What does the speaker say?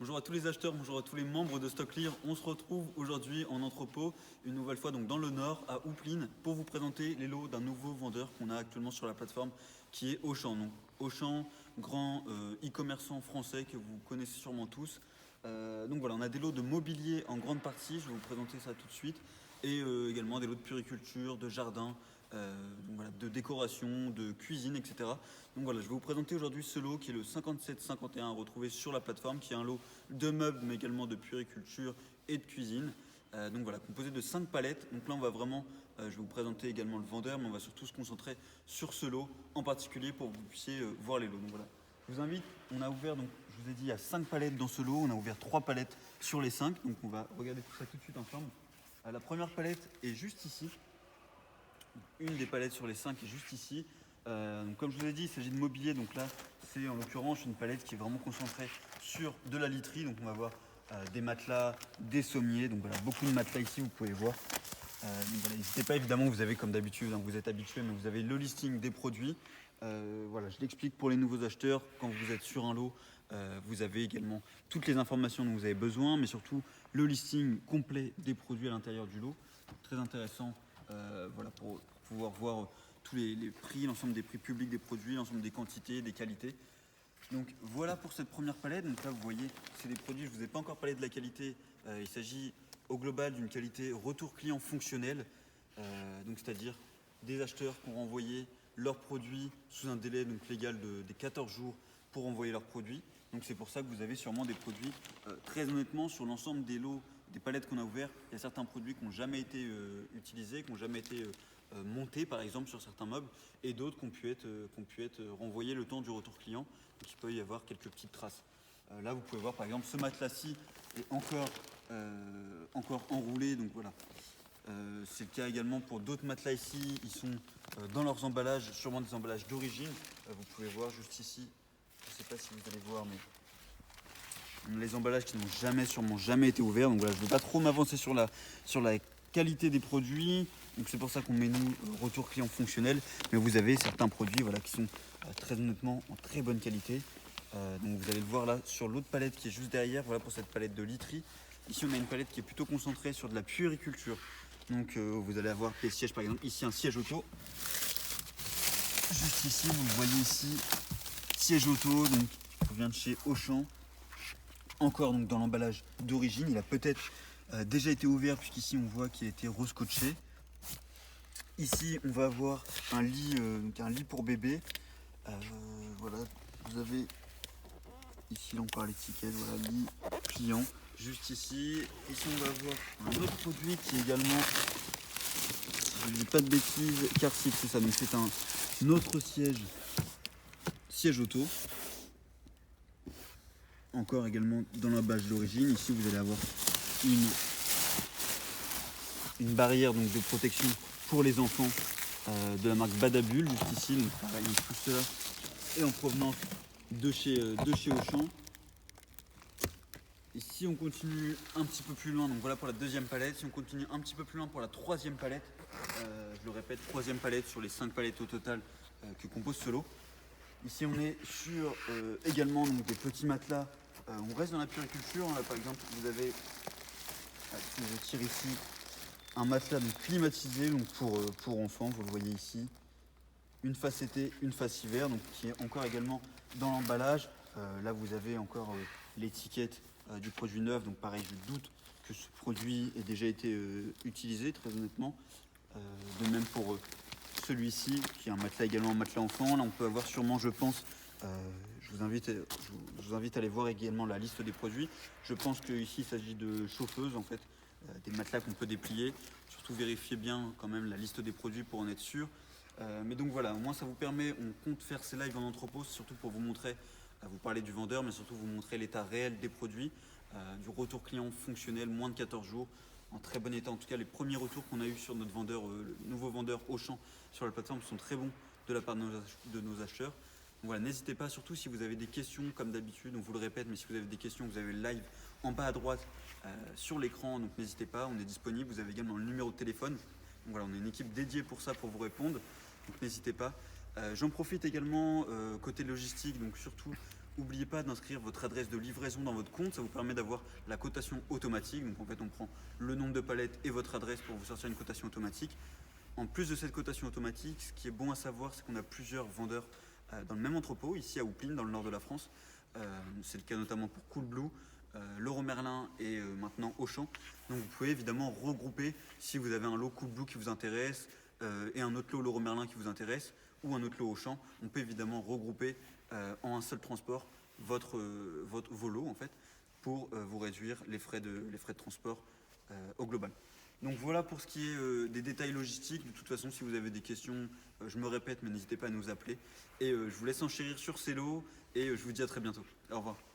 Bonjour à tous les acheteurs, bonjour à tous les membres de StockClear. On se retrouve aujourd'hui en entrepôt, une nouvelle fois donc dans le Nord, à Houpline, pour vous présenter les lots d'un nouveau vendeur qu'on a actuellement sur la plateforme, qui est Auchan. Donc Auchan, grand e-commerçant français que vous connaissez sûrement tous. Donc voilà, on a des lots de mobilier en grande partie, je vais vous présenter ça tout de suite, et également des lots de puriculture, de jardin, donc voilà, de décoration, de cuisine, etc. Donc voilà, je vais vous présenter aujourd'hui ce lot qui est le 5751 à retrouver sur la plateforme, qui est un lot de meubles mais également de puriculture et de cuisine. Donc voilà, composé de 5 palettes. Donc là on va vraiment, je vais vous présenter également le vendeur, mais on va surtout se concentrer sur ce lot en particulier pour que vous puissiez voir les lots. Donc voilà, je vous invite, on a ouvert, donc je vous ai dit, il y a 5 palettes dans ce lot, on a ouvert 3 palettes sur les 5, donc on va regarder tout ça tout de suite ensemble. La première palette est juste ici. Une des palettes sur les 5 est juste ici. Donc comme je vous ai dit, il s'agit de mobilier. Donc là, c'est en l'occurrence une palette qui est vraiment concentrée sur de la literie. Donc on va voir des matelas, des sommiers. Donc voilà, beaucoup de matelas ici, vous pouvez voir. Voilà, n'hésitez pas, évidemment, vous avez comme d'habitude, hein, vous êtes habitué, mais vous avez le listing des produits. Voilà, je l'explique pour les nouveaux acheteurs. Quand vous êtes sur un lot, vous avez également toutes les informations dont vous avez besoin, mais surtout le listing complet des produits à l'intérieur du lot. Donc, très intéressant, voilà, pour pouvoir voir tous les prix, l'ensemble des prix publics des produits, l'ensemble des quantités, des qualités. Donc voilà pour cette première palette. Donc là vous voyez, c'est des produits, je ne vous ai pas encore parlé de la qualité. Il s'agit au global d'une qualité retour client fonctionnel. Donc c'est-à-dire des acheteurs qui ont renvoyé leurs produits sous un délai donc, légal des 14 jours pour envoyer leurs produits. Donc c'est pour ça que vous avez sûrement des produits, très honnêtement, sur l'ensemble des lots, des palettes qu'on a ouverts, il y a certains produits qui n'ont jamais été utilisés, qui n'ont jamais été montés par exemple sur certains meubles, et d'autres qui ont pu être renvoyés le temps du retour client. Donc il peut y avoir quelques petites traces. Là vous pouvez voir par exemple ce matelas-ci est encore enroulé, donc voilà. C'est le cas également pour d'autres matelas ici, ils sont dans leurs emballages, sûrement des emballages d'origine. Vous pouvez voir juste ici, je ne sais pas si vous allez voir, mais les emballages qui n'ont sûrement jamais été ouverts. Donc voilà, je ne vais pas trop m'avancer sur la qualité des produits. Donc c'est pour ça qu'on met nous retour client fonctionnel. Mais vous avez certains produits voilà, qui sont très honnêtement en très bonne qualité. Donc vous allez le voir là sur l'autre palette qui est juste derrière. Voilà pour cette palette de literie. Ici on a une palette qui est plutôt concentrée sur de la puériculture. Donc vous allez avoir des sièges, par exemple ici un siège auto. Juste ici, vous le voyez ici, siège auto, donc qui vient de chez Auchan. Encore donc dans l'emballage d'origine, il a peut-être déjà été ouvert puisqu'ici on voit qu'il a été rescotché. Ici on va avoir un lit, donc un lit pour bébé. Voilà, vous avez ici là on parle l'étiquette, voilà, lit pliant. Juste ici, on va avoir un autre produit qui est également, si je ne dis pas de bêtises, car c'est ça, donc c'est un autre siège auto. Encore également dans l'emballage d'origine. Ici vous allez avoir une barrière donc, de protection pour les enfants de la marque Badabul, juste ici. Donc pareil, tout cela est en provenance de chez Auchan. Et si on continue un petit peu plus loin, donc voilà pour la deuxième palette, si on continue un petit peu plus loin pour la troisième palette, je le répète, troisième palette sur les 5 palettes au total que compose ce lot. Ici on est sur également donc, des petits matelas. On reste dans la puriculture. Là par exemple vous avez, si je tire ici, un matelas donc, climatisé donc, pour enfants, vous le voyez ici. Une face été, une face hiver, donc qui est encore également dans l'emballage. Là vous avez encore l'étiquette du produit neuf, donc pareil je doute que ce produit ait déjà été utilisé très honnêtement. De même pour celui-ci qui est un matelas également, un matelas enfant. Là on peut avoir sûrement, je pense, je vous invite à aller voir également la liste des produits. Je pense qu'ici il s'agit de chauffeuses en fait, des matelas qu'on peut déplier. Surtout vérifiez bien quand même la liste des produits pour en être sûr. Mais donc voilà, au moins ça vous permet, on compte faire ces lives en entrepôt, surtout pour vous montrer, vous parler du vendeur, mais surtout vous montrer l'état réel des produits, du retour client fonctionnel, moins de 14 jours, en très bon état. En tout cas, les premiers retours qu'on a eu sur notre vendeur, le nouveau vendeur Auchan sur la plateforme sont très bons de la part de nos acheteurs. Donc voilà, n'hésitez pas, surtout si vous avez des questions, comme d'habitude, on vous le répète, mais si vous avez des questions, vous avez le live en bas à droite sur l'écran, donc n'hésitez pas, on est disponible. Vous avez également le numéro de téléphone. Donc voilà, on a une équipe dédiée pour ça, pour vous répondre. Donc n'hésitez pas. J'en profite également côté logistique, donc surtout N'oubliez pas d'inscrire votre adresse de livraison dans votre compte, ça vous permet d'avoir la cotation automatique. Donc en fait, on prend le nombre de palettes et votre adresse pour vous sortir une cotation automatique. En plus de cette cotation automatique, ce qui est bon à savoir, c'est qu'on a plusieurs vendeurs dans le même entrepôt, ici à Houpline, dans le nord de la France. C'est le cas notamment pour Coolblue, Leroy Merlin et maintenant Auchan. Donc vous pouvez évidemment regrouper si vous avez un lot Coolblue qui vous intéresse et un autre lot Leroy Merlin qui vous intéresse ou un autre lot Auchan. On peut évidemment regrouper en un seul transport vos lots en fait pour vous réduire les frais de transport au global. Donc voilà pour ce qui est des détails logistiques. De toute façon, si vous avez des questions, je me répète, mais n'hésitez pas à nous appeler. Et je vous laisse enchérir sur ces lots et je vous dis à très bientôt. Au revoir.